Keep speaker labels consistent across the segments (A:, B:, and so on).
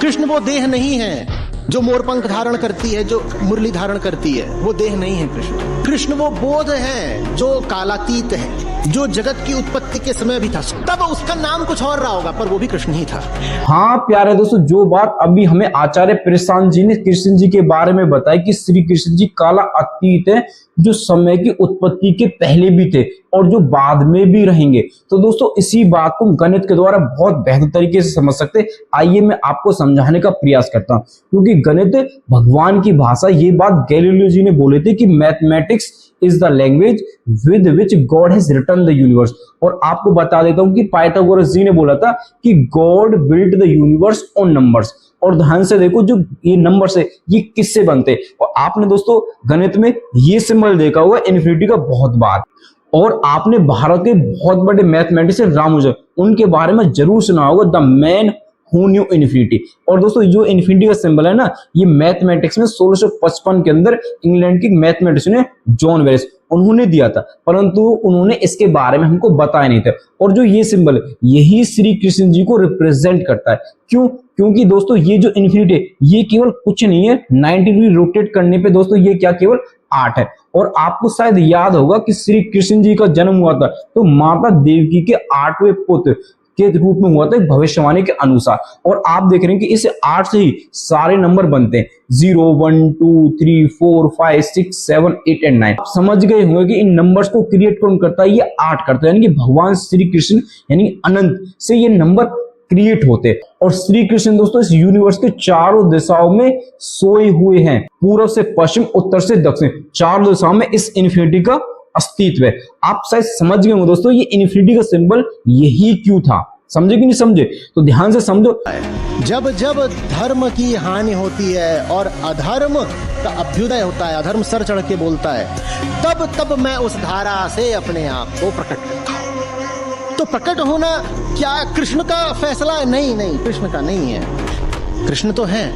A: कृष्ण वो देह नहीं है जो मोरपंख धारण करती है, जो मुरली धारण करती है, वो देह नहीं है कृष्ण। कृष्ण वो बोध है जो कालातीत है, जो जगत की उत्पत्ति के समय भी था, तब उसका नाम कुछ और रहा होगा, पर वो भी कृष्ण ही था।
B: हाँ प्यारे दोस्तों, जो बात अभी हमें आचार्य प्रशांत जी ने कृष्ण जी के बारे में बताई कि श्री कृष्ण जी काला अतीत है, जो समय की उत्पत्ति के पहले भी थे और जो बाद में भी रहेंगे। तो दोस्तों इसी बात को गणित के द्वारा बहुत बेहतर तरीके से समझ सकते। आइए मैं आपको समझाने का प्रयास करता हूं, क्योंकि गणित भगवान की भाषा, ये बात गैलीलियो जी ने बोले थे कि mathematics is the language with which God has written the universe. और आपको बता देता हूं कि पाइथागोरस जी ने बोला था कि God built the universe on numbers. और ध्यान से देखो, जो ये नंबर्स है ये किससे बनते हैं। और आपने दोस्तों गणित में ये सिंबल देखा हुआ इन्फिनिटी का बहुत बार, और आपने भारत के बहुत बड़े मैथमेटिशियन रामानुजन, उनके बारे में जरूर सुना होगा, the man who knew infinity. और दोस्तों जो इन्फिनिटी का सिंबल है ना, ये मैथमेटिक्स में 1655 के अंदर इंग्लैंड की मैथमेटिशियन है जॉन वेरिस, उन्होंने दिया था, परंतु उन्होंने इसके बारे में हमको बताया नहीं था। और जो ये सिंबल है यही श्री कृष्ण जी को रिप्रेजेंट करता है। क्यों? क्योंकि दोस्तों ये जो इन्फिनिटी है ये केवल कुछ नहीं है, 90 डिग्री रोटेट करने पे दोस्तों ये क्या केवल 8 है। और आपको शायद याद होगा कि श्री कृष्ण जी का जन्म हुआ था तो माता देवकी के 8वें पुत्र के रूप में हुआ था भविष्यवाणी के अनुसार। और आप देख रहे हैं कि इस 8 से ही सारे नंबर बनते हैं, 0 1 2 3 4 5 6 7 8 एंड 9। आप समझ गए होंगे कि इन नंबर्स को क्रिएट कौन करता है, ये 8 करता है, यानी कि भगवान श्री कृष्ण यानी अनंत से ये नंबर क्रिएट होते हैं। और श्री कृष्ण दोस्तों इस यूनिवर्स के चारों दिशाओं में सोए हुए हैं, पूर्व से पश्चिम, उत्तर से दक्षिण, चारों दिशाओं में इस इन्फिनिटी का अस्तित्व है। आप शायद समझ गए हो दोस्तों ये इन्फिनिटी का सिंबल यही क्यों था। समझे कि नहीं समझे? तो ध्यान से समझो।
A: जब जब धर्म की हानि होती है और अधर्म का अभ्युदय होता है, अधर्म सर चढ़ के बोलता है, तब तब मैं उस धारा से अपने आप को प्रकट करता हूं। तो प्रकट होना क्या कृष्ण का फैसला है? नहीं नहीं, कृष्ण का नहीं है। कृष्ण तो है,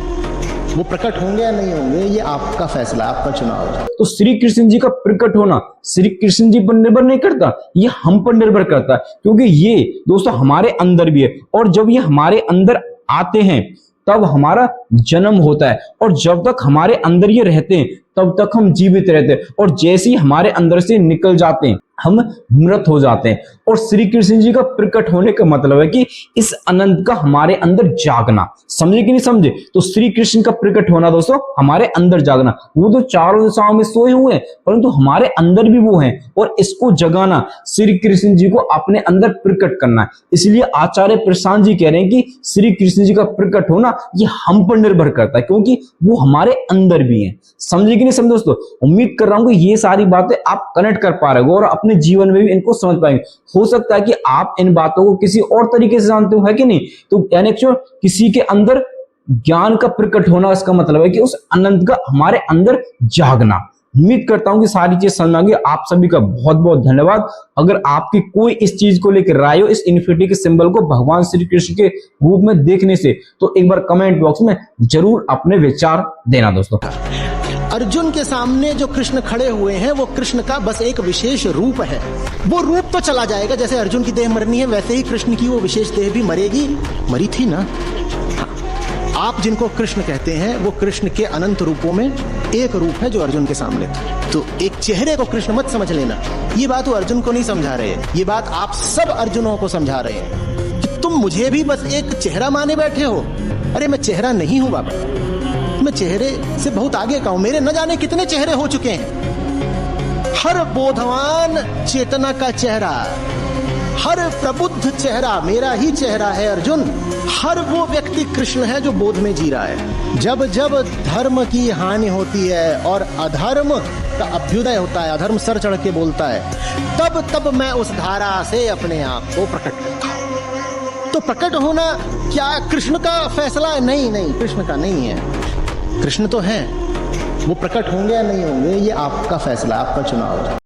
A: वो प्रकट होंगे या नहीं होंगे ये आपका फैसला, आपका चुनाव है।
B: तो श्री कृष्ण जी का प्रकट होना श्री कृष्ण जी पर निर्भर नहीं करता, ये हम पर निर्भर करता है, क्योंकि ये दोस्तों हमारे अंदर भी है। और जब ये हमारे अंदर आते हैं तब हमारा जन्म होता है, और जब तक हमारे अंदर ये रहते हैं तब तक हम जीवित रहते हैं, और जैसे ही हमारे अंदर से निकल जाते हैं हम मृत हो जाते हैं। और श्री कृष्ण जी का प्रकट होने का मतलब है कि इस अनंत का हमारे अंदर जागना। समझे कि नहीं समझे? तो श्री कृष्ण का प्रकट होना दोस्तों हमारे अंदर जागना। वो तो चारों दिशाओं में सोए हुए हैं, परंतु हमारे अंदर भी वो हैं, और इसको जगाना श्री कृष्ण जी को अपने अंदर प्रकट करना है। इसलिए आचार्य प्रशांत जी कह रहे हैं कि श्री कृष्ण जी का प्रकट होना ये हम पर निर्भर करता है, क्योंकि वो हमारे अंदर भी है। समझे कि नहीं समझे दोस्तों? उम्मीद कर रहा हूं कि ये सारी बातें आप कनेक्ट कर पा रहे हो और अपने जीवन में भी इनको समझ पाएंगे। हो सकता है कि आप इन बातों को किसी और तरीके से जानते हो, है कि नहीं? तो यानी किसी के अंदर ज्ञान का प्रकट होना, इसका मतलब है कि उस अनंत का हमारे अंदर जागना। उम्मीद करता हूं कि सारी चीज समझ में आ गई। आप सभी का बहुत बहुत धन्यवाद। अगर आपकी कोई इस चीज को लेकर राय हो, इस इन्फिनिटी के सिंबल को भगवान श्री कृष्ण के रूप में देखने से, तो एक बार कमेंट बॉक्स में जरूर अपने विचार देना दोस्तों।
A: अर्जुन के सामने जो कृष्ण खड़े हुए हैं वो कृष्ण का बस एक विशेष रूप है। वो रूप तो चला जाएगा, जैसे अर्जुन की देह मरनी है वैसे ही कृष्ण की वो विशेष देह भी मरेगी, मरी थी ना। आप जिनको कृष्ण कहते हैं वो कृष्ण के अनंत रूपों में एक रूप है जो अर्जुन के सामने था। तो एक चेहरे को कृष्ण मत समझ लेना, ये बात वो अर्जुन को नहीं समझा रहे हैं, ये बात आप सब अर्जुनों को समझा रहे हैं कि तुम मुझे भी बस एक चेहरा माने बैठे हो। अरे मैं चेहरा नहीं हूं बाबा, मैं चेहरे से बहुत आगे का हूं। मेरे न जाने कितने चेहरे हो चुके हैं। हर बोधवान चेतना का चेहरा, हर प्रबुद्ध चेहरा मेरा ही चेहरा है अर्जुन। हर वो व्यक्ति कृष्ण है जो बोध में जी रहा है। जब जब धर्म की हानि होती है और अधर्म का अभ्युदय होता है, अधर्म सर चढ़ के बोलता है, तब तब मैं उस धारा से अपने आप को प्रकट करता हूं। तो प्रकट होना क्या कृष्ण का फैसला है? नहीं नहीं, कृष्ण का नहीं है। कृष्ण तो है, वो प्रकट होंगे या नहीं होंगे ये आपका फैसला, आपका चुनाव है।